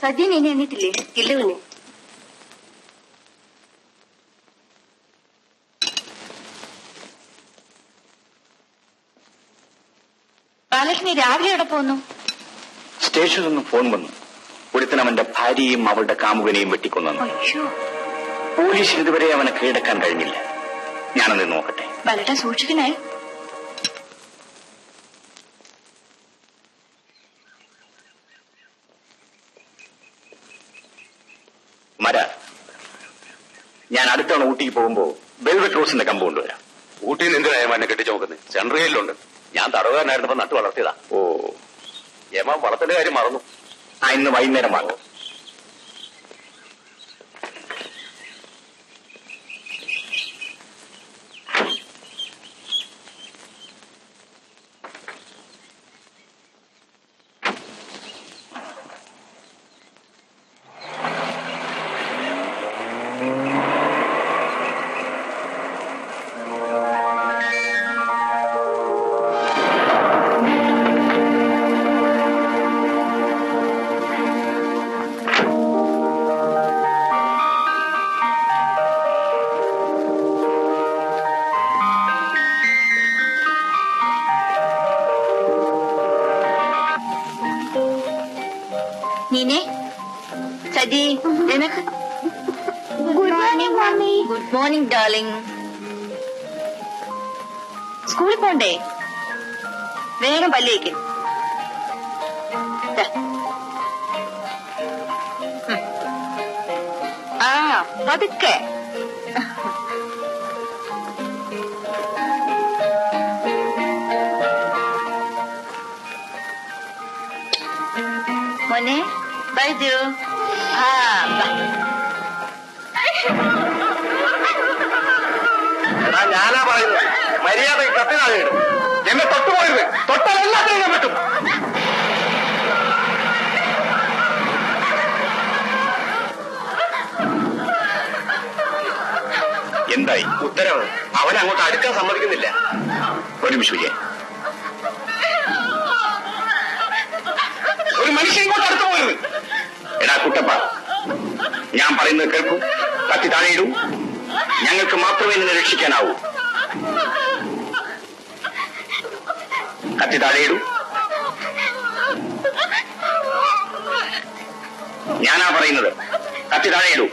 സദ്യ നീ എണ്ണിട്ടില്ലേ? ഇല്ല കുഞ്ഞെ. ബാലകൃഷ്ണി രാവിലെ എവിടെ പോന്നു? സ്റ്റേഷനിൽ നിന്ന് ഫോൺ വന്നു. ഒരുത്തൻ അവന്റെ ഭാര്യയും അവളുടെ കാമുകനെയും വെട്ടിക്കൊന്നു. അയ്യോ, പോലീസിന് ഇതുവരെ അവനെ കീഴടക്കാൻ കഴിഞ്ഞില്ല. ഞാനത് നോക്കട്ടെ. വളരെ സൂക്ഷിക്കണേ. ഞാൻ അടുത്തവണ ഊട്ടിക്ക് പോകുമ്പോ വെൽവെറ്റ് റോസിന്റെ കമ്പ് കൊണ്ടുവരാം. ഊട്ടിയിൽ എന്ത് ഏമാനെ കെട്ടിച്ചു നോക്കുന്നത്? സെൻട്രയിലുണ്ട്. ഞാൻ തടവുകാരനായിരുന്നപ്പോ നട്ടു വളർത്തിയതാ. ഓ, ഏമാ വളത്തിന്റെ കാര്യം മറന്നു. ഇന്ന് വൈകുന്നേരം വാങ്ങും. നീനെ സജി, നിനക്ക് good morning mummy. Good morning darling. സ്കൂളിൽ പോണ്ടേ? വേഗം പല്ലേക്ക്. ആ, പതുക്കെ. മോനെ ബൈജു. ഞാനാ പറയുന്നത്, മര്യാദ കത്തിനാളിടും. എന്നെ തൊട്ടുപോയത് തൊട്ടാലെല്ലാത്തിനും ഞാൻ പറ്റും. എന്തായി ഉത്തരവ്? അവനങ്ങോട്ട് അടുക്കാൻ സമ്മതിക്കുന്നില്ല. ഒരു നിമിഷം വിജയൻ. ഒരു മനുഷ്യൻ ഇങ്ങോട്ട് അടുത്തു പോയത്. എടാ കുട്ടപ്പ, ഞാൻ പറയുന്നത് കേൾക്കൂ. കത്തി താഴെയിടൂ. ഞങ്ങൾക്ക് മാത്രമേ നിന്നെ രക്ഷിക്കാനാവൂ. കത്തി താഴെയിടൂ. ഞാനാ പറയുന്നത്. കത്തി താഴെയിടൂ.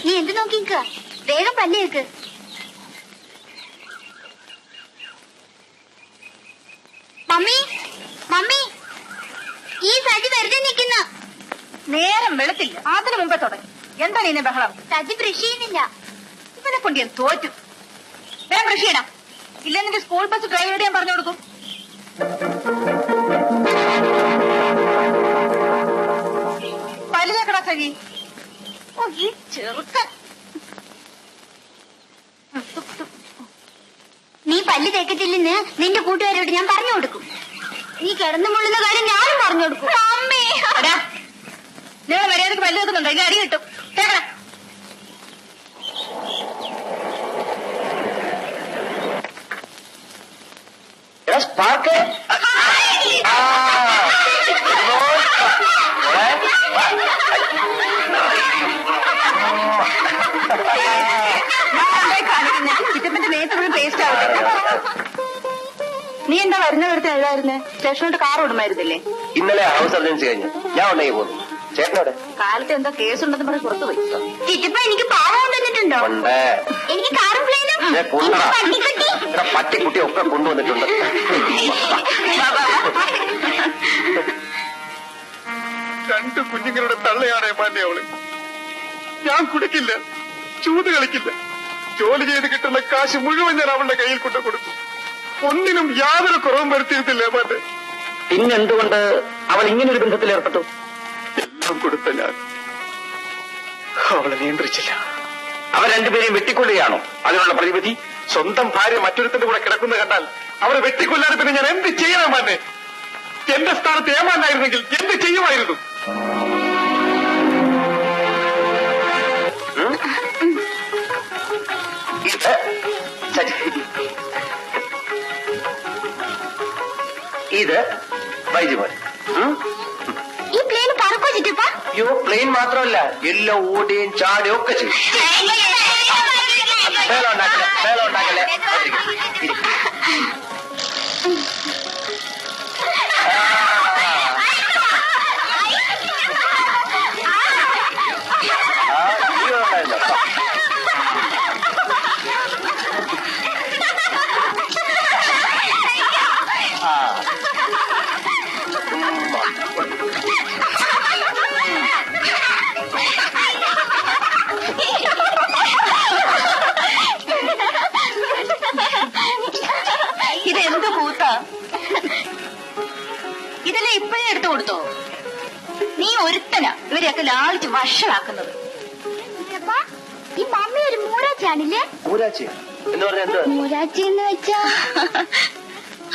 നീ എന്ത് നോക്കിക്ക? വേഗം പല്ലേക്ക്. മമ്മി, മമ്മി, ഈ സജി വെറുതെ നിൽക്കുന്ന. നേരം വെളുത്തില്ല, അതിനു മുമ്പേ തുടങ്ങി. എന്താണ് ഇതിന്റെ ബഹളം? സജി ബ്രഷ് ചെയ്യുന്നില്ല. ഇവനെ കൊണ്ട് ഞാൻ തോറ്റു. വേഗം ബ്രഷ് ചെയ്യണം. ഇല്ലെന്നിട്ട് സ്കൂൾ ബസ് ഡ്രൈവ് ചെയ്യാൻ പറഞ്ഞു കൊടുക്കും. പല്ലിലേക്കടാ സജി. ഓ, ഈ ചെറുക്കൻ. നീ പല്ല് തേക്കത്തില്ലെന്ന് നിന്റെ കൂട്ടുകാരോട് ഞാൻ പറഞ്ഞു കൊടുക്കും. നീ കിടന്നു മുള്ളുന്ന കാര്യം ഞാനും പറഞ്ഞു കൊടുക്കും. നിങ്ങൾ മര്യാദക്ക് പല്ല് വെക്കുന്നുണ്ടോ? ഇല്ല, അടി കിട്ടും. കേൾക്കണം. സ്പാർക്ക്. ചിറ്റപ്പന്റെ നേരത്തെ പേസ്റ്റ് ആവട്ടെ. നീ എന്താ വരുന്നവരത്തെ എഴുതായിരുന്നേ? സ്റ്റേഷനോട്ട് കാർ ഓടുമായിരുന്നില്ലേ? ഇന്നലെ ഹൗസ് സർജൻസി കഴിഞ്ഞു. ഞാൻ ഉണ്ടെങ്കിൽ പോന്നു. ചേട്ടനോടെ കാലത്ത് എന്താ കേസുണ്ടെന്ന് പറഞ്ഞ് പുറത്തുപോയി. ചിറ്റപ്പ എനിക്ക് പാവം തന്നിട്ടുണ്ടോ? എനിക്ക് കാറും പ്ലെയിനും പട്ടിക്കുട്ടി ഒക്കെ കൊണ്ടുവന്നിട്ടുണ്ട്. രണ്ട് കുഞ്ഞുങ്ങളുടെ തള്ളയാണ് മാന്യ അവള്. ഞാൻ കുടിക്കില്ല, ചൂത് കളിക്കില്ല. ജോലി ചെയ്ത് കിട്ടുന്ന കാശ് മുഴുവൻ ഞാൻ അവളുടെ കയ്യിൽ കൊണ്ടു കൊടുക്കും. ഒന്നിനും യാതൊരു കുറവും വരുത്തിയിട്ടില്ലേ മാറ്റെ? പിന്നെന്തുകൊണ്ട് അവൾ ഇങ്ങനൊരു ബന്ധത്തിലേർപ്പെട്ടു? എല്ലാം കൊടുത്ത ഞാൻ അവളെ നിയന്ത്രിച്ചില്ല. അവർ രണ്ടുപേരെയും വെട്ടിക്കൊള്ളുകയാണോ അതിനുള്ള പ്രതിവിധി? സ്വന്തം ഭാര്യ മറ്റൊരുത്തിന്റെ കൂടെ കിടക്കുന്ന കണ്ടാൽ അവരെ വെട്ടിക്കൊല്ലാതെ പിന്നെ ഞാൻ എന്ത് ചെയ്യണം മാറ്റെ? എന്റെ സ്ഥാനത്ത് ഏമാനായിരുന്നെങ്കിൽ എന്ത് ചെയ്യുമായിരുന്നു? ഇത് വൈദ്യുമോൻ. ഈ പ്ലെയിൻ പറക്കോ ചിറ്റപ്പ? യോ പ്ലെയിൻ മാത്രമല്ല, എല്ലാം ഓടുകയും ചാടുകയും ഒക്കെ ചെയ്യും. ഉണ്ടാക്കല്ലേ ഇതെന്ത് കൂത്താ? ഇതെല്ലാം ഇപ്പോഴേ എടുത്തു കൊടുത്തോ? നീ ഒരുത്തനാ ഇവരെയൊക്കെ ലാളിച്ച് വഷളാക്കുന്നത്. ഈ മമ്മി ഒരു മൂരാച്ചിയാണില്ലേ? ഊരാച്ചി എന്ന് പറഞ്ഞാൽ എന്താ? മൂരാച്ചി എന്ന് വെച്ചാ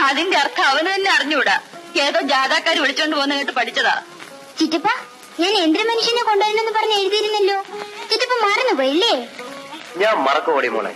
അതിന്റെ അർത്ഥം അവന് തന്നെ അറിഞ്ഞൂടാ. ഏതോ ജാഥാക്കാർ വിളിച്ചോണ്ട് പോകുന്ന കേട്ട് പഠിച്ചതാ. ചിറ്റപ്പ, ഞാൻ യന്ത്രമനുഷ്യനെ കൊണ്ടുവരുന്നെന്ന് പറഞ്ഞ് എഴുതിയിരുന്നല്ലോ. ചിറ്റപ്പ മറന്നു പോയില്ലേ? ഞാൻ മറക്കോടി മോളെ.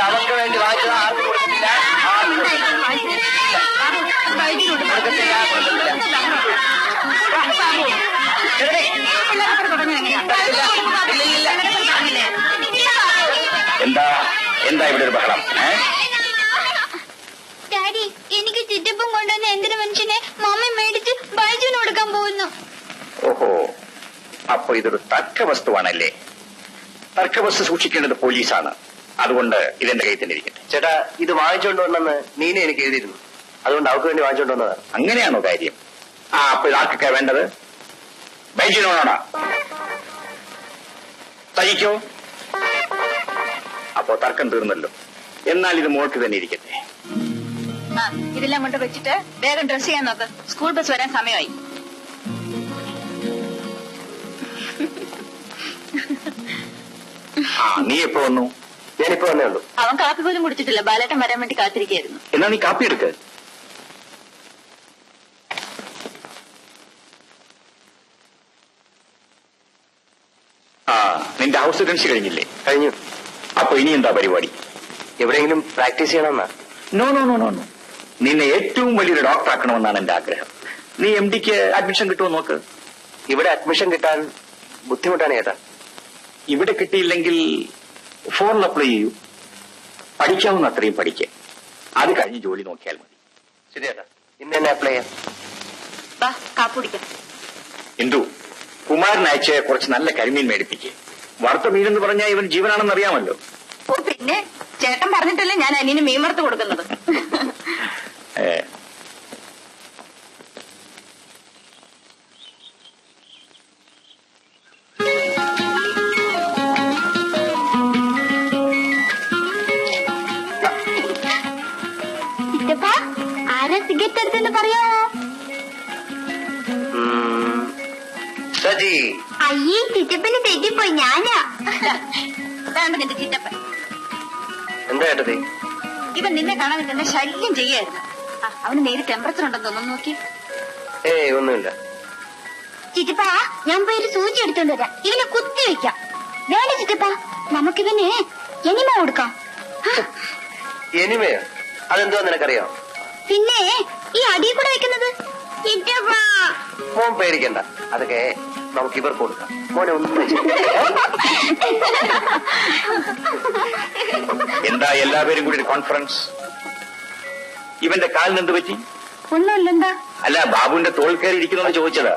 അവർക്ക് വേണ്ടി വായിച്ചത് ആർക്കും കൊടുക്കില്ല. എന്താ എന്താ ഇവിടെ ഒരു ബഹളം? ഡാഡി, എനിക്ക് ചിറ്റപ്പം കൊണ്ടുവന്ന യന്ത്ര മനുഷ്യനെ മമ്മി മേടിച്ച് ബൈജുവിന് കൊടുക്കാൻ പോകുന്നു. ഓഹോ, അപ്പൊ ഇതൊരു തർക്കവസ്തുവാണല്ലേ? തർക്കവസ്തു സൂക്ഷിക്കേണ്ടത് പോലീസാണ്. അതുകൊണ്ട് ഇതെന്റെ കയ്യിൽ തന്നെ ഇരിക്കട്ടെ. ചേട്ടാ, ഇത് വാങ്ങിച്ചോണ്ട് വന്നെന്ന് നീന എനിക്ക് എഴുതിയിരുന്നു. അതുകൊണ്ട് അവർക്ക് വേണ്ടി വാങ്ങിച്ചോണ്ട് വന്നതാണ്. അങ്ങനെയാണോ കാര്യം? അപ്പൊ ഇതാർക്കൊക്കെ വേണ്ടത്? ബൈജിനോടാ തയ്ക്കോ? അപ്പോ തർക്കം തീർന്നല്ലോ. എന്നാൽ ഇത് മോൾക്ക് തന്നെ ഇരിക്കട്ടെ. ഇതെല്ലാം കൊണ്ട് വെച്ചിട്ട് വേഗം ഡ്രസ് ചെയ്യാൻ നോക്ക്. സ്കൂൾ ബസ് വരാൻ സമയമായി. നീ എപ്പോ വന്നു? ഞാനിപ്പോ വന്നേ ഉള്ളൂ. അവൻ കാപ്പി പോലും കുടിച്ചിട്ടില്ല. ബാലേട്ടൻ വരാൻ വേണ്ടി കാത്തിരിക്കുകയായിരുന്നു. എന്നാ നീ കാപ്പി എടുക്ക. നിന്റെ ഹൗസ് ഏജൻസി കഴിഞ്ഞില്ലേ? കഴിഞ്ഞു. അപ്പൊ ഇനി എന്താ പരിപാടി? എവിടെയെങ്കിലും പ്രാക്ടീസ് ചെയ്യണമെന്നാ? No no no no no. നിന്നെ ഏറ്റവും വലിയൊരു ഡോക്ടർ ആക്കണമെന്നാണ് എന്റെ ആഗ്രഹം. നീ MD-ക്ക് അഡ്മിഷൻ കിട്ടുമോ നോക്ക്. ഇവിടെ അഡ്മിഷൻ കിട്ടാൻ ബുദ്ധിമുട്ടാണ് ചേട്ടാ. ഇവിടെ കിട്ടിയില്ലെങ്കിൽ ഫോറിൽ അപ്ലൈ ചെയ്യൂ. പഠിക്കാവുന്ന അത്രയും പഠിക്കുക. അത് കഴിഞ്ഞ് ജോലി നോക്കിയാൽ മതി. ശരി ചേട്ടാ, ഇന്ന് തന്നെ അപ്ലൈ ചെയ്യാം. വാ, കാപ്പി കുടിക്കാം. എന്തു കുമാരൻ അയച്ച് കുറച്ച് നല്ല കരിമീൻ മേടിപ്പിക്കുക. വറുത്ത മീനെന്ന് പറഞ്ഞാൽ ഇവൻ ജീവനാണെന്ന് അറിയാമല്ലോ. ഓ, പിന്നെ ചേട്ടൻ പറഞ്ഞിട്ടല്ലേ ഞാൻ അനിയന് മീൻ വറുത്ത് കൊടുക്കുന്നത്. ആരാ സിഗരറ്റ് എടുത്തെന്ന് പറയാമോ? സജി. അയ്യേ, ചിറ്റപ്പന് തെറ്റിപ്പോയി. ഞാനാ. വേണ്ട നിന്റെ ചിറ്റപ്പൻ. എന്താ ചേട്ടത്തി? ഇവൻ നിന്നെ കാണാൻ തന്നെ ശല്യം ചെയ്യായിരുന്നു. അവന് നേരെ ടെമ്പറേച്ചർ ഉണ്ടെന്ന് തോന്നുന്നു. നോക്കി. ഒന്നുമില്ല. ചിറ്റപ്പ, ഞാൻ പോയൊരു സൂചി എടുത്തോണ്ട് വരാം. ഇവനെ കുത്തി വെക്കാം. വേണ്ട ചിറ്റപ്പ, നമുക്കിവന് എനിമ കൊടുക്കാം. എനിമയോ? അതെന്തോ നിനക്കറിയോ? പിന്നെ ഈ അടിയിൽ കൂടെ വെക്കുന്നത് മോൻ പേടിക്കണ്ട, അതൊക്കെ നമുക്ക് ഇവർക്ക് കൊടുക്കാം. മോനെ ഒന്നും എന്താ എല്ലാവരും കൂടി ഒരു കോൺഫറൻസ്? ഇവന്റെ കാലിന് എന്ത് പറ്റി? ഒന്നുമില്ലെന്താ? അല്ല, ബാബുവിന്റെ തോൾ കയറി ഇരിക്കുന്നത് ചോദിച്ചതാ.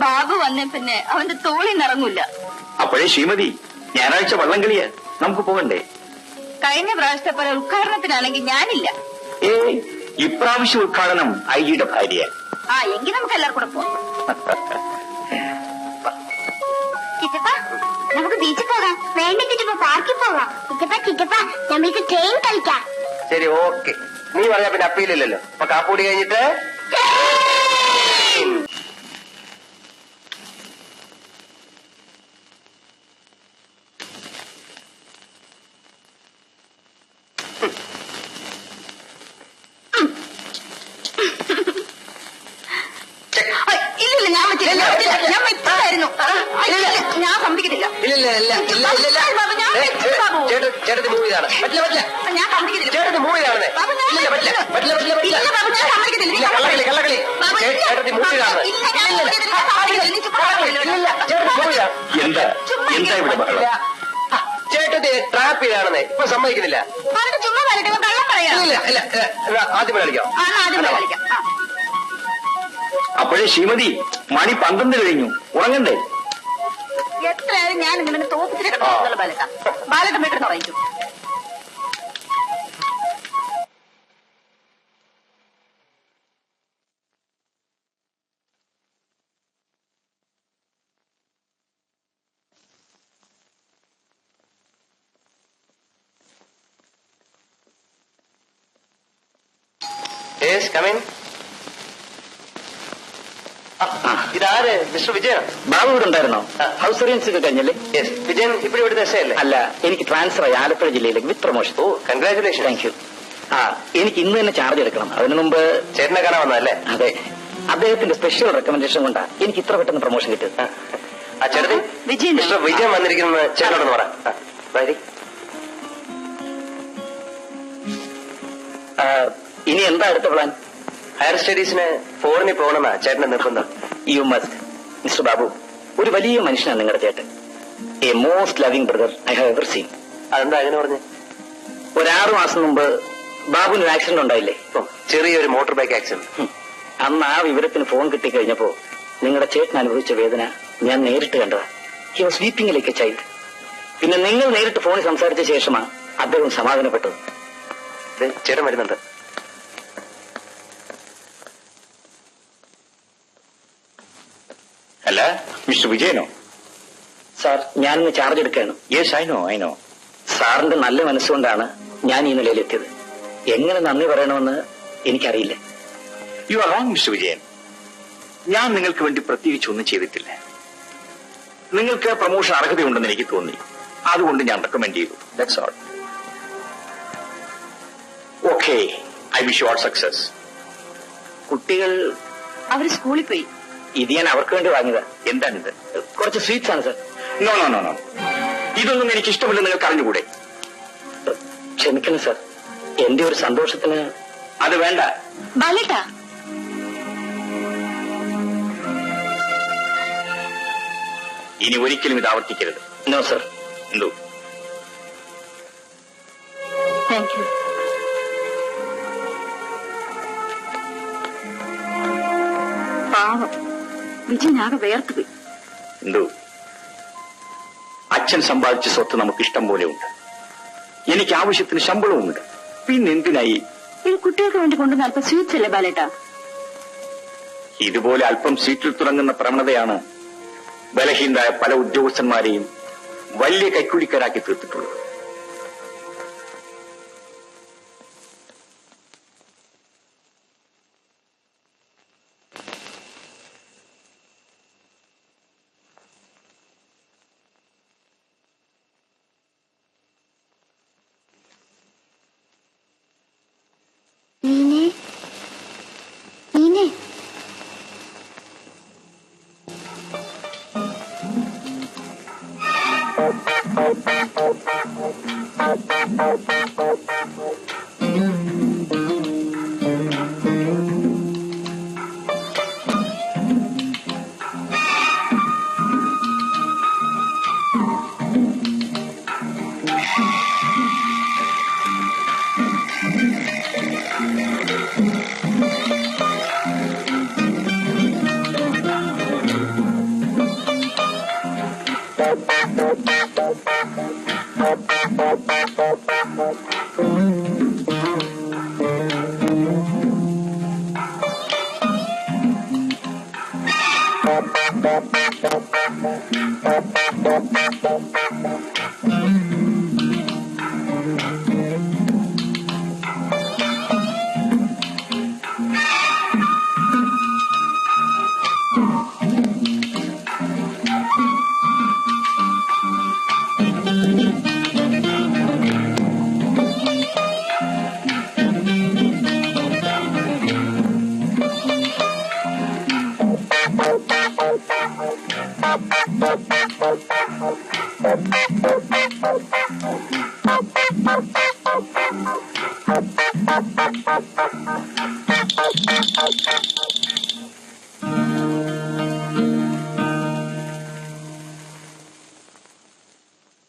ബാബു വന്നേ പിന്നെ അവന്റെ തോളിൽ നിറങ്ങൂല. അപ്പോഴേ ശ്രീമതി, ഞായറാഴ്ച വള്ളം കളിയാ, നമുക്ക് പോകണ്ടേ? കഴിഞ്ഞ പ്രാവശ്യത്തെ പോലെ ഉദ്ഘാടനത്തിനാണെങ്കിൽ ഞാനില്ല. ഇപ്രാവശ്യം ഉദ്ഘാടനം ഐജിയുടെ ഭാര്യ. എങ്കിൽ നമുക്ക് എല്ലാവർക്കും കൂടെ പോവാം. ചിറ്റപ്പ, നമുക്ക് ബീച്ചിൽ പോകാം. വേണ്ട ചിറ്റപ്പ, പാർക്കിൽ പോകാം. ചിറ്റപ്പ നമുക്ക് ട്രെയിൻ കളിക്കാം. ശരി, ഓക്കെ. നീ പറഞ്ഞാ പിന്നെ അപ്പീലില്ലല്ലോ. അപ്പൊ കാപ്പൂടി കഴിഞ്ഞിട്ട് ഇല്ലില്ല, ഞാൻ പറ്റില്ല. ഞാൻ ഇപ്പായിരുന്നു. ഞാൻ സമ്മതിക്കത്തില്ല. ചേട്ടത്തി മൂവ് ചെയ്താണ്. പറ്റില്ല. ഞാൻ സമ്മതിക്കത്തില്ല. ചേട്ടത്തി മൂവ് ചെയ്താണെന്നേ. പറ്റില്ല. കള്ളകളി. ചേട്ടത്തി മൂവ് ചെയ്താണ്. എന്താ ഇവിടെ ബഹളം? ചേട്ടത്തി ട്രാപ്പ് ചെയ്താണെന്നേ. ഇപ്പൊ സമ്മതിക്കുന്നില്ല. ചുമ്മാ വരട്ടെ, കള്ളം പറയാം. ഇല്ല, ആദ്യം കളിക്കാം. ആദ്യം കളിക്കാം. അപ്പോഴേ ശ്രീമതി, മണി 12 കഴിഞ്ഞു, ഉറങ്ങണ്ടേ? എത്രയായാലും ഞാൻ ഇങ്ങനെ തോപ്പിച്ചിട്ട് കിടന്നുള്ള ബാലട്ട വീട്ടിൽ പറയിച്ചു. Yes, come in. ഇതാര്? മിസ്റ്റർ വിജയൻ. ബാബു ഇവിടെ ഉണ്ടായിരുന്നോ? ഹൗസ് സർവീസ് ഒക്കെ കഴിഞ്ഞല്ലേ? യെസ്. വിജയൻ ഇപ്പോഴും ഇവിടുത്തെ എസ് അല്ലേ? അല്ല, എനിക്ക് ട്രാൻസ്ഫർ ആയി ആലപ്പുഴ ജില്ലയിലേക്ക് with promotion. Oh, congratulation. Thank you. എനിക്ക് ഇന്ന് തന്നെ ചാർജ് എടുക്കണം. അതിനു മുമ്പ് ചേട്ടനെ കാണാൻ വന്നതല്ലേ? അതെ, അദ്ദേഹത്തിന്റെ സ്പെഷ്യൽ റെക്കമെൻഡേഷൻ കൊണ്ടാ എനിക്ക് ഇത്ര പെട്ടെന്ന് പ്രൊമോഷൻ കിട്ടിയത്. ആ ചേട്ടത്തി, മിസ്റ്റർ വിജയൻ വന്നിരിക്കുന്നത് ചേട്ടനോടൊന്ന് പറ. ഇനി എന്താ അടുത്ത പ്ലാൻ? ഹയർ സ്റ്റഡീസിന് ഫോറിനിൽ പോകണമെന്നാ ചേട്ടന്റെ നിർബന്ധം. You must. മിസ്റ്റർ ബാബു, ഒരു വലിയ മനുഷ്യനാണ് നിങ്ങളുടെ ചേട്ടൻ. A most loving brother I have ever seen. അതെന്താ അങ്ങനെ പറഞ്ഞു? ഒരു 6 മാസം മുമ്പ് ബാബുവിന് ഒരു ആക്സിഡന്റ് ഉണ്ടായില്ലേ? ചെറിയൊരു മോട്ടോർ ബൈക്ക് ആക്സിഡന്റ്. അന്ന് ആ വിവരത്തിന് ഫോൺ കിട്ടിക്കഴിഞ്ഞപ്പോ നിങ്ങളുടെ ചേട്ടൻ അനുഭവിച്ച വേദന ഞാൻ നേരിട്ട് കണ്ടതാ. He was weeping like A child. പിന്നെ നിങ്ങൾ നേരിട്ട് ഫോണിൽ സംസാരിച്ച ശേഷമാണ് അദ്ദേഹം സമാധാനപ്പെട്ടത്. ചേട്ടൻ വരുന്നുണ്ട്. അല്ല, മിസ്റ്റർ വിജയനോ? സാർ, ഞാനിന്ന് ചാർജ് എടുക്കുകയാണ്. Yes, I know. സാറിന്റെ നല്ല മനസ്സുകൊണ്ടാണ് ഞാൻ ഈ നിലയിലെത്തിയത്. എങ്ങനെ നന്ദി പറയണമെന്ന് എനിക്കറിയില്ല. You are wrong mister Vijayan. ഞാൻ നിങ്ങൾക്ക് വേണ്ടി പ്രത്യേകിച്ച് ഒന്നും ചെയ്തിട്ടില്ല. നിങ്ങൾക്ക് പ്രൊമോഷൻ അർഹതയുണ്ടെന്ന് എനിക്ക് തോന്നി, അതുകൊണ്ട് ഞാൻ റെക്കമെൻഡ് ചെയ്തു. That's all. Okay, I wish you all success. കുട്ടികൾ അവര് സ്കൂളിൽ പോയി. ഇത് ഞാൻ അവർക്ക് വേണ്ടി വാങ്ങിയതാ. എന്താണിത്? കുറച്ച് സ്വീറ്റ്സ് ആണ് സാർ. നോ, ഇതൊന്നും എനിക്ക് ഇഷ്ടമില്ല, നിങ്ങൾക്ക് അറിഞ്ഞുകൂടെ? ക്ഷമിക്കണം സാർ, എന്റെ ഒരു സന്തോഷത്തിന്. അത് വേണ്ട ബാലേട്ടാ. ഇനി ഒരിക്കലും ഇത് ആവർത്തിക്കരുത്. No sir. എന്തോ? Thank you. പാവം വിജയനാകെ വേർത്തുപോയി. എന്തോ? അച്ഛൻ സമ്പാദിച്ച സ്വത്ത് നമുക്ക് ഇഷ്ടം പോലെ ഉണ്ട്. എനിക്ക് ആവശ്യത്തിന് ശമ്പളവുമുണ്ട്. പിന്നെന്തിനായി ഈ കുട്ടികൾക്ക് വേണ്ടി കൊണ്ടുവന്ന അല്പം സ്വീറ്റ്സ് അല്ലേ ബാലേട്ടാ? ഇതുപോലെ അല്പം സീറ്റിൽ തുടങ്ങുന്ന പ്രവണതയാണ് ബലഹീനരായ പല ഉദ്യോഗസ്ഥന്മാരെയും വലിയ കൈക്കൂലിക്കാരാക്കി തീർത്തിട്ടുള്ളത്.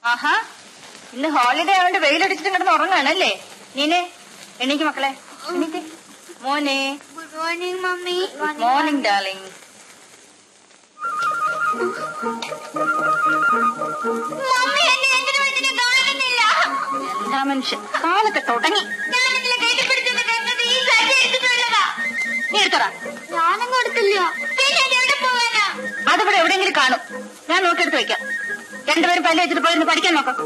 ആഹാ, ഇന്ന് ഹോളിഡേ ആവണ്ട് വെയിലടിച്ചിട്ട് കിടന്ന് ഉറങ്ങാണല്ലേ? നീനെ എണീക്ക് മക്കളെ, എണീക്ക്. മോനെ good morning mummy. Morning darling. Mummy എന്നെ എന്തിനു കാണുന്നില്ല? എന്താ മനുഷ്യൻ കാലൊക്കെ തുടങ്ങി. ഞാനിതിലെ കെട്ടിപ്പിടിച്ചത് കണ്ടത് ഈ സൈഡ് എടുത്തിട്ടുള്ളതാ. നീ എടുത്തടാ. ഞാനും കൊടുത്തില്ല. പിന്നെ എവിടെ പോവാനാ? അതിവിടെ എവിടെയെങ്കിലും കാണും. ഞാൻ നോക്കിയെടുത്ത് വെക്കാം. രണ്ടുപേരും പല്ല് വെച്ചിട്ട് പോയിരുന്നു പഠിക്കാൻ നോക്കാം.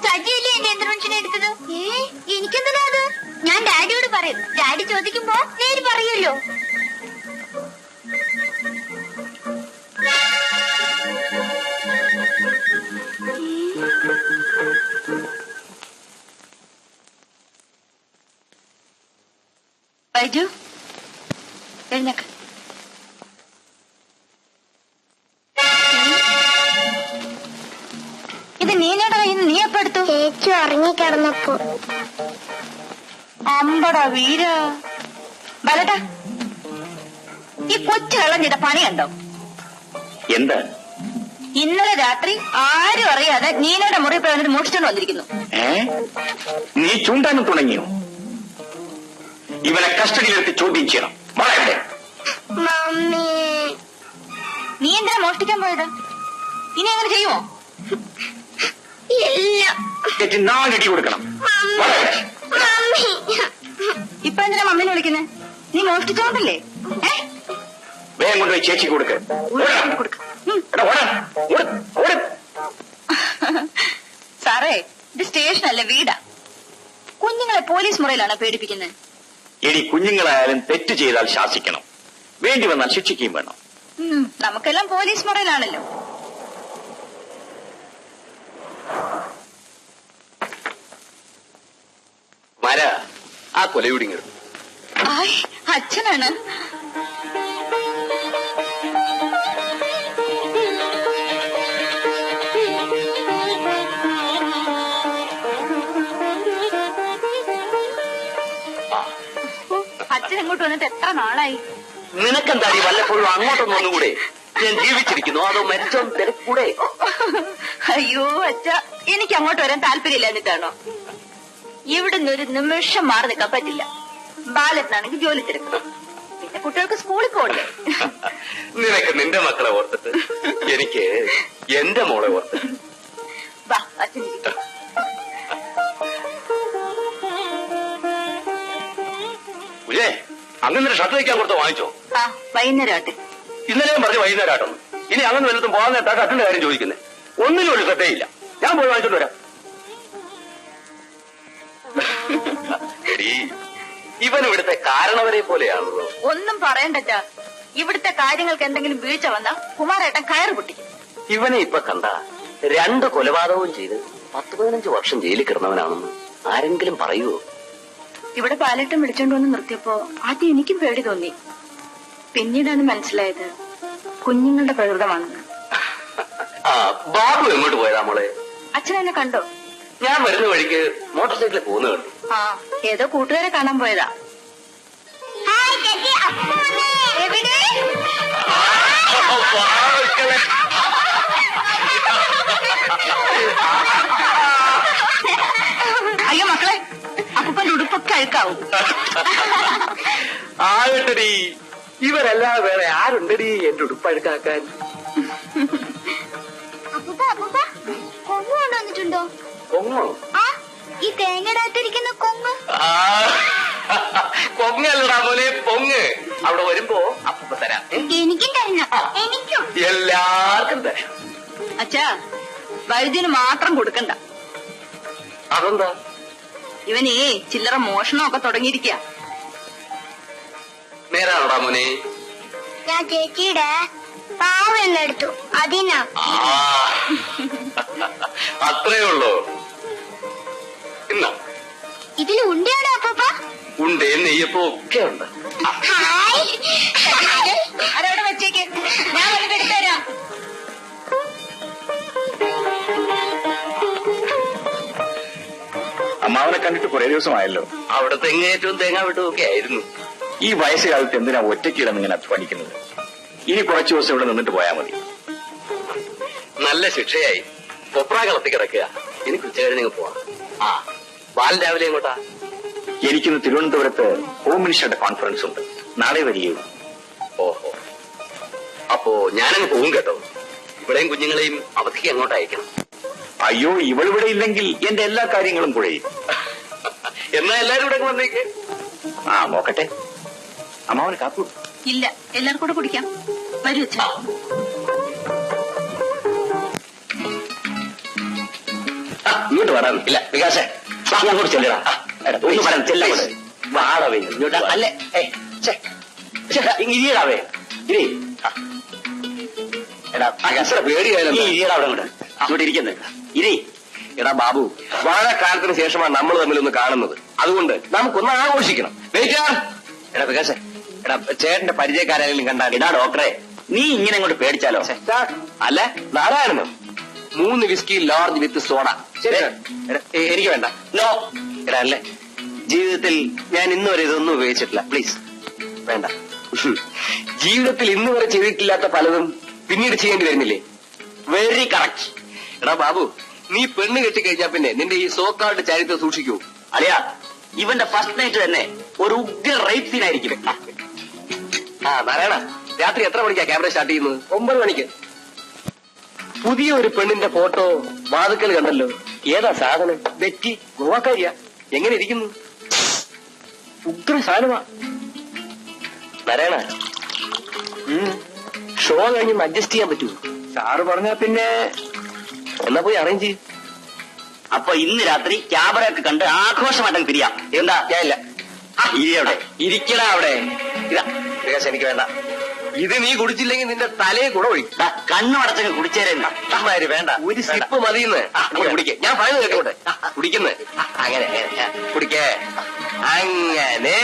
സജിയല്ലേ എന്റെ യന്ത്രമനുഷ്യനെ എടുത്തത്? എനിക്കെന്തിനാ അത്? ഞാൻ ഡാഡിയോട് പറയും. ഡാഡി ചോദിക്കുമ്പോ നേര് പറയുമല്ലോ. ബൈജു എഴുന്നേക്ക്. ഇത് നീനയുടെ കയ്യിൽ നിന്ന് നീ എപ്പോ എടുത്തു? ചേച്ചി ഉറങ്ങിക്കിടന്നപ്പോ. അമ്പടാ വീര. ബലട്ടാ, ഈ കൊച്ചു കള്ളം ചെയ്ത പണി കണ്ടോ? എന്താ? ഇന്നലെ രാത്രി ആരും അറിയാതെ നീനയുടെ മുറി പോയി വന്നിട്ട് മോഷ്ടിച്ചോണ്ട് വന്നിരിക്കുന്നു. നീ ചൂണ്ടാനും തുടങ്ങിയോ? ഇവനെ കസ്റ്റഡിയിലെടുത്ത് ചോദ്യം ചെയ്യണം. വളരെ മമ്മി, നീ എന്തിനാ മോഷ്ടിക്കാൻ പോയത്? ഇനി അങ്ങനെ ചെയ്യുമോ? ഇല്ല. നാലടി കൊടുക്കണം. മമ്മി, ഇപ്പൊ എന്തിനാ മമ്മീനെ വിളിക്കുന്നത്? നീ മോഷ്ടിച്ചോണ്ടല്ലേ? വേഗം കൊണ്ടുപോയി ചേച്ചിക്ക് കൊടുക്ക. സാറേ, ഇത് സ്റ്റേഷനല്ല, വീടാ. കുഞ്ഞുങ്ങളെ പോലീസ് മുറിയിലാണ് പേടിപ്പിക്കുന്നത്. ഇനി കുഞ്ഞുങ്ങളായാലും തെറ്റ് ചെയ്താൽ ശാസിക്കണം, വേണ്ടി വന്നാൽ ശിക്ഷിക്കുകയും വേണം. നമുക്കെല്ലാം പോലീസ് മുറിയിലാണല്ലോ. മര ആ കൊലയുടിങ്ങ അച്ഛനാണ്. അച്ഛൻ ഇങ്ങോട്ട് വന്നിട്ട് എത്ര നാളായി? നിനക്കെന്താടി വല്ലപ്പോഴും അങ്ങോട്ടൊന്നും ഒന്നുകൂടെ? ഞാൻ ജീവിച്ചിരിക്കുന്നു, അതോ മരിച്ചോ തിരക്കൂടെ? അയ്യോ അച്ഛ, എനിക്ക് അങ്ങോട്ട് വരാൻ താല്പര്യമില്ല. എന്നിട്ടാണോ? ഇവിടുന്ന് ഒരു നിമിഷം മാറി നിൽക്കാൻ പറ്റില്ല. ബാലറ്റിനാണെങ്കിൽ ജോലി തിരക്കണം, പിന്നെ കുട്ടികൾക്ക് സ്കൂളിൽ പോകണ്ടേ. നിനക്ക് നിന്റെ മക്കളെ ഓർത്തിട്ട് എനിക്ക് എന്റെ മോളെ ഓർത്തിട്ട്. വാ അച്ഛൻ. ഉജേ, അങ്ങനെ ഷർട്ട് വയ്ക്കാൻ കൊടുത്തോ? വാങ്ങിച്ചോ? ആ, വൈകുന്നേരം ആട്ടെ. ഇന്നലെ ഞാൻ പറഞ്ഞു വൈകുന്നേരം ആട്ടൊന്ന്. ഇനി അങ്ങനെ വല്ലതും പോകാൻ നേരത്താ ഷർട്ടിന്റെ കാര്യം ചോദിക്കുന്നേ. ഒന്നിനും ഒരു ശ്രദ്ധയില്ല. ഞാൻ പോയി വാങ്ങിച്ചോണ്ട് വരാം. ഇവൻ ഇവിടുത്തെ കാരണവരെ പോലെയാണല്ലോ. ഒന്നും പറയണ്ടച്ചാ, ഇവിടുത്തെ കാര്യങ്ങൾക്ക് എന്തെങ്കിലും വീഴ്ച വന്നാ കുമാരേട്ടൻ കയറ് പൊട്ടിക്കും. ഇവനെ ഇപ്പൊ കണ്ട 2 കൊലപാതകവും ചെയ്ത് 10-15 വർഷം ജയിലിൽ കിടന്നവനാണെന്ന് ആരെങ്കിലും പറയുവോ? ഇവിടെ പാലേട്ടൻ വിളിച്ചോണ്ട് വന്ന് നിർത്തിയപ്പോ ആദ്യം എനിക്കും പേടി തോന്നി. പിന്നീടാണ് മനസ്സിലായത് കുഞ്ഞുങ്ങളുടെ പ്രകൃതമാണെന്ന്. ആ ബാബു എങ്ങോട്ട് പോയതാ മോളെ? അച്ഛൻ എന്നെ കണ്ടോ? ഞാൻ വരുന്ന വഴിക്ക് മോട്ടോർ സൈക്കിളിൽ പോകുന്ന കണ്ടു. ആ ഏതോ കൂട്ടുകാരെ കാണാൻ പോയതാ. ഹായ് ചേച്ചി, അപ്പൂപ്പ വന്നേ. എവിടെ? അയ്യോ മക്കളെ, അപ്പൂപ്പന്റെ ഉടുപ്പൊക്കെ അഴുക്കാവും. ആകട്ടടി, ഇവരല്ലാതെ വേറെ ആരുണ്ടടി എന്റെ ഉടുപ്പഴുക്കാക്കാൻ? അപ്പൂപ്പ അപ്പൂപ്പ കൊങ്ങ് കൊണ്ടുവന്നിട്ടുണ്ടോ? പൊങ്ങോ? ആ ഈ തേങ്ങടാത്തിരിക്കുന്ന കൊങ്ങ്. പൊങ്ങല്ലടാ മോനെ, പൊങ്ങ്. അവിടെ വരുമ്പോ അപ്പ തരാം. എനിക്കും തരണം. എനിക്കും. എല്ലാവർക്കും തരാം. അച്ഛാ, വൈദ്യുന് മാത്രം കൊടുക്കണ്ട. അതെന്താ? ഇവനേ ചില്ലറ മോഷണമൊക്കെ തുടങ്ങിയിരിക്കുക. നേരാണോടാ മോനെ? ഞാൻ ചേച്ചിയുടെ പാവെണ്ണ എടുത്തു, അതിനാ. അത്രേ ഉള്ളൂ. ഇന്നാ ഇതിൽ ഉണ്ടയാണോ അപ്പൂപ്പ? ഉണ്ട്, നെയ്യപ്പോ ഒക്കെ ഉണ്ട്. ഹായ്. അതവിടെ വെച്ചേക്ക്, ഞാൻ വന്നിട്ട് എടുത്തുതരാം. അമ്മാവനെ കണ്ടിട്ട് കുറെ ദിവസമായല്ലോ. അവിടെ തെങ്ങേറ്റവും തേങ്ങാ വെട്ടവും ഒക്കെ ആയിരുന്നു. ഈ വയസ്സുകാലത്ത് എന്തിനാ ഒറ്റയ്ക്ക് കിടന്ന് ഇങ്ങനെ അധ്വാനിക്കുന്നത്? ഇനി കുറച്ചു ദിവസം ഇവിടെ നിന്നിട്ട് പോയാൽ മതി. നല്ല ശിക്ഷയായി. കൊപ്രാ കളത്തി കിടക്കുക. എനിക്ക് ഉച്ചകഴിഞ്ഞ് പോവാം. ആ ബാലൻ രാവിലെ എങ്ങോട്ടാ? എനിക്കിന്ന് തിരുവനന്തപുരത്ത് ഹോം മിനിസ്റ്ററുടെ കോൺഫറൻസ് ഉണ്ട്. നാളെ വരികയുള്ളൂ. ഓഹോ, അപ്പോ ഞാനങ്ങ് പോകും കേട്ടോ. ഇവിടെയും കുഞ്ഞുങ്ങളെയും അവധിക്ക് എങ്ങോട്ട് അയക്കണം? അയ്യോ, ഇവളിവിടെ ഇല്ലെങ്കിൽ എന്റെ എല്ലാ കാര്യങ്ങളും കുഴയും. എന്നാ എല്ലാരും ഇവിടെ വന്നേക്ക്. ആ നോക്കട്ടെ. അമ്മാവന് കാപ്പു ഇല്ല, എല്ലാവർക്കും കൂടെ കുടിക്കാം. വരൂ അച്ഛാ. ഇങ്ങോട്ട് വരാൻ ഇല്ല വികാസേ, അങ്ങോട്ട് ചെല്ലടാ. ഒന്ന് പറയാൻ ചെല്ലവിടെ വാടവേ ഇങ്ങോട്ട്. അല്ലേ ഇരിയടാവേ, ഇരി. എടാ പേടിയായാലും ഇരിയടാ അവിടെ അങ്ങോട്ട്. അങ്ങോട്ട് ഇരിക്കുന്നത് ഇരി. എടാ ബാബു, വളരെ കാലത്തിന് ശേഷമാണ് നമ്മൾ തമ്മിലൊന്ന് കാണുന്നത്. അതുകൊണ്ട് നമുക്കൊന്ന് ആഘോഷിക്കണം. എടാ വികാസേ, എടാ ചേട്ടന്റെ പരിചയക്കാരെങ്കിലും കണ്ടാൽ. ഇടാ ഡോക്ടറെ, നീ ഇങ്ങനെ അങ്ങോട്ട് പേടിച്ചാലോ? അല്ല നാരായണനോ? 3 വിസ്കി ലോർജ് വിത്ത് സോഡ. എനിക്ക് വേണ്ട. നോ. എടാ അല്ലേ, ജീവിതത്തിൽ ഞാൻ ഇന്ന് വരെ ഇതൊന്നും ഉപയോഗിച്ചിട്ടില്ല. പ്ലീസ് വേണ്ട. ജീവിതത്തിൽ ഇന്ന് വരെ ചെയ്തിട്ടില്ലാത്ത പലതും പിന്നീട് ചെയ്യേണ്ടി വരുന്നില്ലേ? Very correct. എടാ ബാബു, നീ പെണ്ണ് കെട്ടിക്കഴിഞ്ഞാൽ പിന്നെ നിന്റെ ഈ സോക്കാൾഡ് ചരിത്രം സൂക്ഷിക്കൂ. അളിയാ, ഇവന്റെ ഫസ്റ്റ് നൈറ്റ് തന്നെ ഒരു ഉഗ്ര റേപ്പ് സീനായിരിക്കും. ആ നാരായണ, രാത്രി എത്ര മണിക്കാ ക്യാമറ സ്റ്റാർട്ട് ചെയ്യുന്നത്? 9 മണിക്ക്. പുതിയ ഒരു പെണ്ണിന്റെ ഫോട്ടോ വാതുക്കൽ കണ്ടല്ലോ. ഏതാ സാധനം? ബെറ്റി, ഗോവാക്കാരിയാ. എങ്ങനെ ഇരിക്കുന്നു? ഉഗ്ര സാധനമാ. നാരായണ, ഷോ കഴിഞ്ഞ് അഡ്ജസ്റ്റ് ചെയ്യാൻ പറ്റൂ? സാറ് പറഞ്ഞാ പിന്നെ എന്നാ പോയി അറേഞ്ച് ചെയ്യും. അപ്പൊ ഇന്ന് രാത്രി ക്യാമറയൊക്കെ കണ്ട് ആഘോഷമായിട്ടങ്ങ് പിരിയാം. എന്താ? ഞാനില്ല. ഇരി അവിടെ, ഇരിക്കടാ അവിടെ. ഇതാ വികാസ്, എനിക്ക് വേണ്ട. ഇത് നീ കുടിച്ചില്ലെങ്കിൽ നിന്റെ തലയെ കൂടെ ഒഴിക്കും. കണ്ണുമടച്ചങ്ങ് കുടിച്ചേരേണ്ട. വേണ്ട, ഒരു സിപ്പ് മതിയെന്ന്. കുടിക്കേ, ഞാൻ പറയുന്നത് കേട്ടോട്ടെ. കുടിക്കുന്നത് അങ്ങനെ കുടിക്കേ. അങ്ങനെ